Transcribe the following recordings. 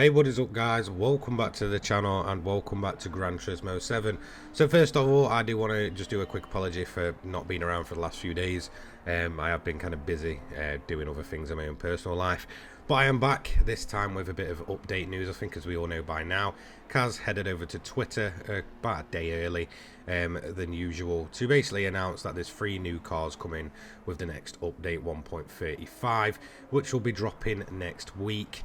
Hey, what is up guys? Welcome back to the channel and welcome back to Gran Turismo 7. So first of all, I do want to just do a quick apology for not being around for the last few days. I have been kind of busy doing other things in my own personal life. But I am back, this time with a bit of update news. I think as we all know by now, Kaz headed over to Twitter about a day early than usual to basically announce that there's 3 new cars coming with the next update 1.35, which will be dropping next week.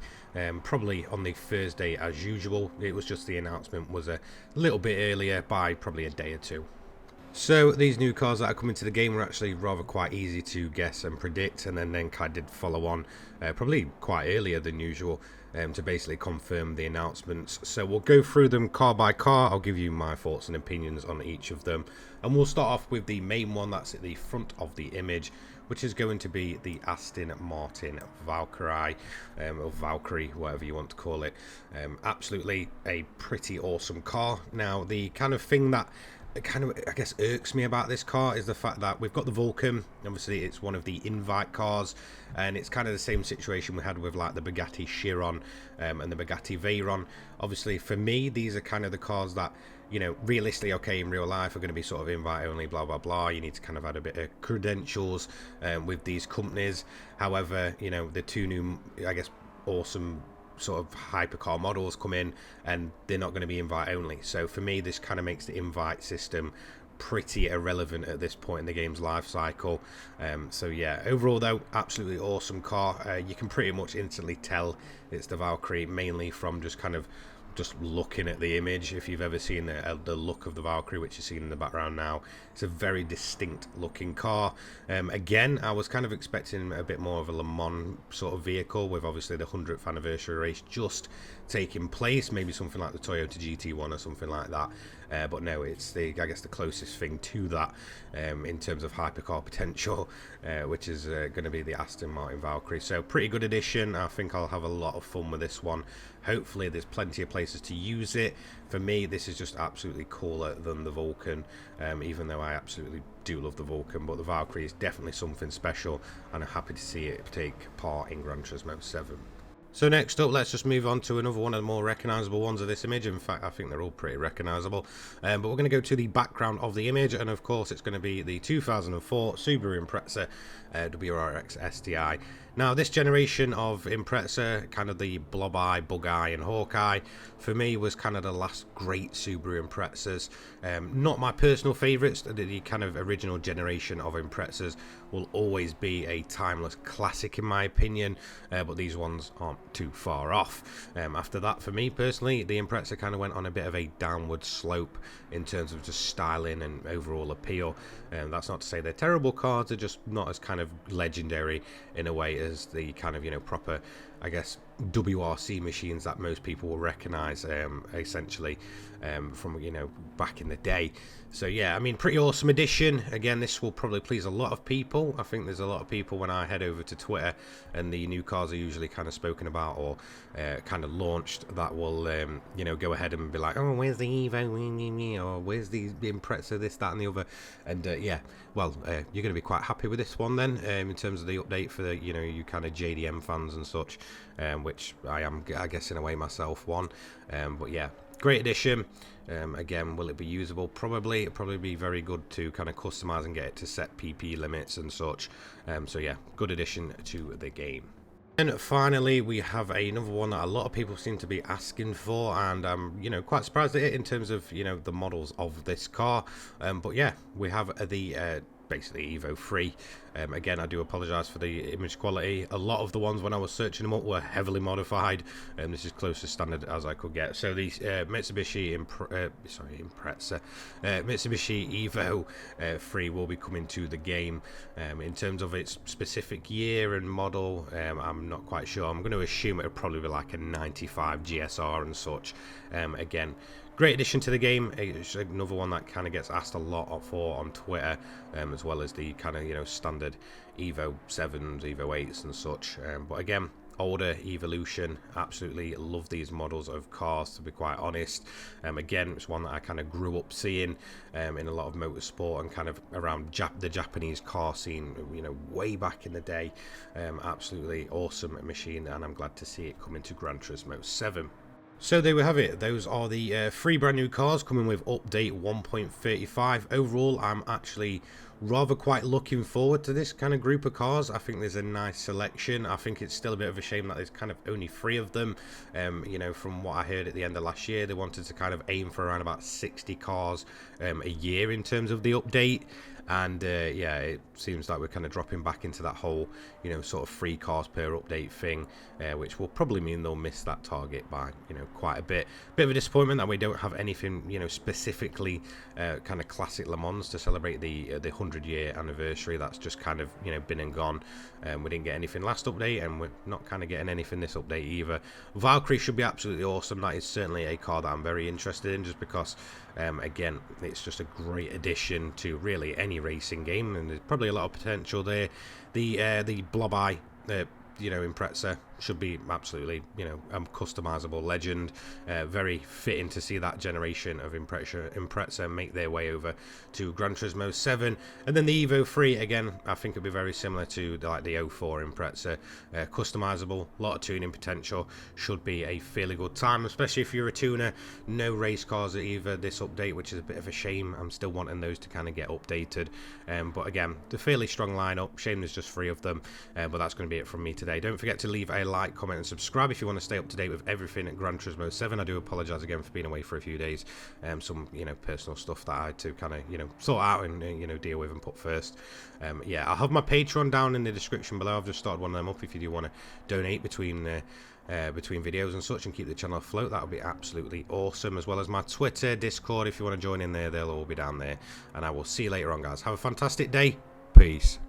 Probably on the Thursday as usual. It was just the announcement was a little bit earlier by probably a day or two. So these new cars that are coming to the game were actually rather quite easy to guess and predict, and then I did follow on probably quite earlier than usual to basically confirm the announcements. So we'll go through them car by car. I'll give you my thoughts and opinions on each of them, and we'll start off with the main one that's at the front of the image, which is going to be the Aston Martin Valkyrie, or Valkyrie, whatever you want to call it. Absolutely a pretty awesome car. Now, the kind of thing that I guess irks me about this car is the fact that we've got the Vulcan. Obviously it's one of the invite cars, and it's kind of the same situation we had with like the Bugatti Chiron and the Bugatti Veyron. Obviously for me, these are kind of the cars that, you know, realistically, okay, in real life are going to be sort of invite only, blah blah blah. You need to kind of add a bit of credentials with these companies. However, you know, the 2 new, I guess, awesome sort of hypercar models come in and they're not going to be invite only. So for me, this kind of makes the invite system pretty irrelevant at this point in the game's life cycle. So yeah, overall though, absolutely awesome car. You can pretty much instantly tell it's the Valkyrie, mainly from just kind of looking at the image. If you've ever seen the look of the Valkyrie, which you see in the background now, it's a very distinct looking car. Again, I was kind of expecting a bit more of a Le Mans sort of vehicle, with obviously the 100th anniversary race just taking place, maybe something like the Toyota GT1 or something like that. But no, it's I guess the closest thing to that in terms of hypercar potential, which is going to be the Aston Martin Valkyrie. So pretty good addition. I think I'll have a lot of fun with this one. Hopefully there's plenty of places to use it. For me, this is just absolutely cooler than the Vulcan, even though I absolutely do love the Vulcan. But the Valkyrie is definitely something special, and I'm happy to see it take part in Gran Turismo 7. So next up, let's just move on to another one of the more recognisable ones of this image. In fact, I think they're all pretty recognisable. But we're going to go to the background of the image, and of course it's going to be the 2004 Subaru Impreza WRX STI. Now, this generation of Impreza, kind of the Blob Eye, Bug Eye and Hawkeye, for me was kind of the last great Subaru Imprezas. Not my personal favourites. The kind of original generation of Imprezas will always be a timeless classic in my opinion, but these ones aren't too far off. After that, for me personally, the Impreza kind of went on a bit of a downward slope in terms of just styling and overall appeal. That's not to say they're terrible cars, they're just not as kind of legendary in a way as the kind of, you know, proper, I guess, WRC machines that most people will recognize essentially from, you know, back in the day. So yeah, I mean, pretty awesome addition. Again, this will probably please a lot of people. I think there's a lot of people, when I head over to Twitter and the new cars are usually kind of spoken about or kind of launched, that will you know, go ahead and be like, oh, where's the Evo, or where's the Impreza, this, that and the other. And yeah, well, you're going to be quite happy with this one then, in terms of the update for the, you know, you kind of JDM fans and such, which I am, I guess, in a way myself one. But yeah, great addition. Again, will it be usable? Probably. It'll probably be very good to kind of customize and get it to set PP limits and such. So yeah, good addition to the game. And finally, we have another one that a lot of people seem to be asking for, and I'm, you know, quite surprised at it in terms of, you know, the models of this car. But yeah, we have the basically Evo 3. Again, I do apologise for the image quality. A lot of the ones when I was searching them up were heavily modified, and this is close to standard as I could get. So the Mitsubishi Impreza, Mitsubishi Evo 3 will be coming to the game. In terms of its specific year and model, I'm not quite sure. I'm going to assume it'll probably be like a 95 GSR and such. Again, great addition to the game. It's another one that kind of gets asked a lot for on Twitter, as well as the kind of, you know, standard Evo 7s, Evo 8s and such. But again, older evolution. Absolutely love these models of cars, to be quite honest. Again, it's one that I kind of grew up seeing in a lot of motorsport and kind of around the Japanese car scene, you know, way back in the day. Absolutely awesome machine, and I'm glad to see it come into Gran Turismo 7. So there we have it. Those are the 3 brand new cars coming with update 1.35. Overall, I'm actually rather quite looking forward to this kind of group of cars. I think there's a nice selection. I think it's still a bit of a shame that there's kind of only 3 of them. You know, from what I heard at the end of last year, they wanted to kind of aim for around about 60 cars a year in terms of the update. And yeah, it seems like we're kind of dropping back into that whole, you know, sort of 3 cars per update thing, which will probably mean they'll miss that target by, you know, quite a bit. Bit of a disappointment that we don't have anything, you know, specifically kind of classic Le Mans to celebrate the 100-year anniversary. That's just kind of, you know, been and gone. We didn't get anything last update, and we're not kind of getting anything this update either. Valkyrie should be absolutely awesome. That is certainly a car that I'm very interested in, just because again, it's just a great addition to really any racing game, and there's probably a lot of potential there. The blob eye, you know, Impreza should be absolutely, you know, a customizable legend. Very fitting to see that generation of Impreza make their way over to Gran Turismo 7. And then the Evo 3, again, I think it'll be very similar to the 04 Impreza. Customizable, a lot of tuning potential. Should be a fairly good time, especially if you're a tuner. No race cars at either this update, which is a bit of a shame. I'm still wanting those to kind of get updated. But again, the fairly strong lineup. Shame there's just 3 of them. But that's going to be it from me today. Don't forget to leave a like, comment and subscribe if you want to stay up to date with everything at Gran Turismo 7. I do apologise again for being away for a few days. Some, you know, personal stuff that I had to kind of, you know, sort out and, you know, deal with and put first. Yeah, I'll have my Patreon down in the description below. I've just started one of them up if you do want to donate between videos and such and keep the channel afloat. That would be absolutely awesome, as well as my Twitter, Discord. If you want to join in there, they'll all be down there. And I will see you later on, guys. Have a fantastic day. Peace.